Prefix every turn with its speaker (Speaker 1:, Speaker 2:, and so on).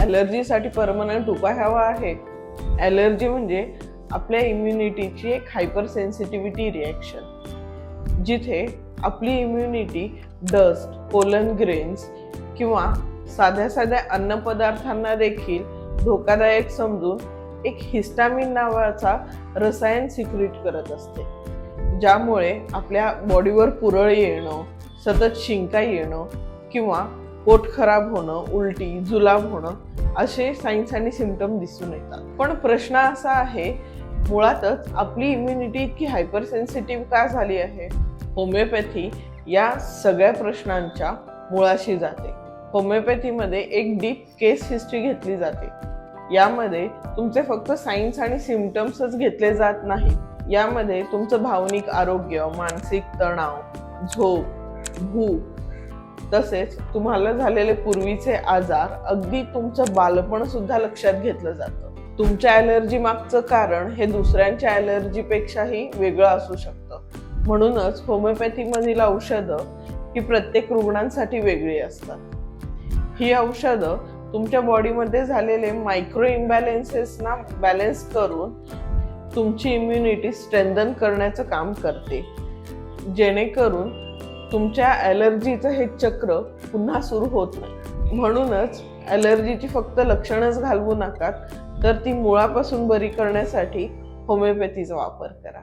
Speaker 1: ॲलर्जीसाठी permanent उपाय हवा आहे? ॲलर्जी म्हणजे आपल्या इम्युनिटीची एक हायपर सेन्सिटिव्हिटी रिॲक्शन, जिथे आपली इम्युनिटी डस्ट, पोलन ग्रेन्स किंवा साध्या साध्या अन्नपदार्थांना देखील धोकादायक समजून एक हिस्टामिन नावाचा रसायन सिक्रीट करत असते, ज्यामुळे आपल्या बॉडीवर पुरळ येणं, सतत शिंका येणं किंवा पोट खराब होणं, उलटी, जुलाब होणं असे साइन्स आणि सिम्पटम दिसून येतात. पण प्रश्न असा आहे, मुळातच आपली इम्युनिटी इतकी हायपर सेन्सिटिव्ह का झाली आहे? होमिओपॅथी या सगळ्या प्रश्नांच्या मुळाशी जाते. होमिओपॅथीमध्ये एक डीप केस हिस्ट्री घेतली जाते. यामध्ये तुमचे फक्त साइन्स आणि सिम्पटम्सच घेतले जात नाही. यामध्ये तुमचं भावनिक आरोग्य, मानसिक तणाव, झोप, भूक तसेच तुम्हाला झालेले पूर्वीचे आजार, अगदी तुमचं बालपण सुद्धा लक्षात घेतलं जातं. तुमच्या ॲलर्जी मागचं कारण हे दुसऱ्यांच्या ॲलर्जीपेक्षाही वेगळं असू शकतं. म्हणूनच होमिओपॅथीमधील औषधं ही प्रत्येक रुग्णांसाठी वेगळी असतात. ही औषधं तुमच्या बॉडीमध्ये झालेले मायक्रो इम्बॅलन्सेसना बॅलन्स करून तुमची इम्युनिटी स्ट्रेंथन करण्याचं काम करते, जेणेकरून तुमच्या ॲलर्जीचं हे चक्र पुन्हा सुरू होत नाही. म्हणूनच ॲलर्जीची फक्त लक्षणच घालवू नका, तर ती मुळापासून बरी करण्यासाठी होमिओपॅथीचा वापर करा.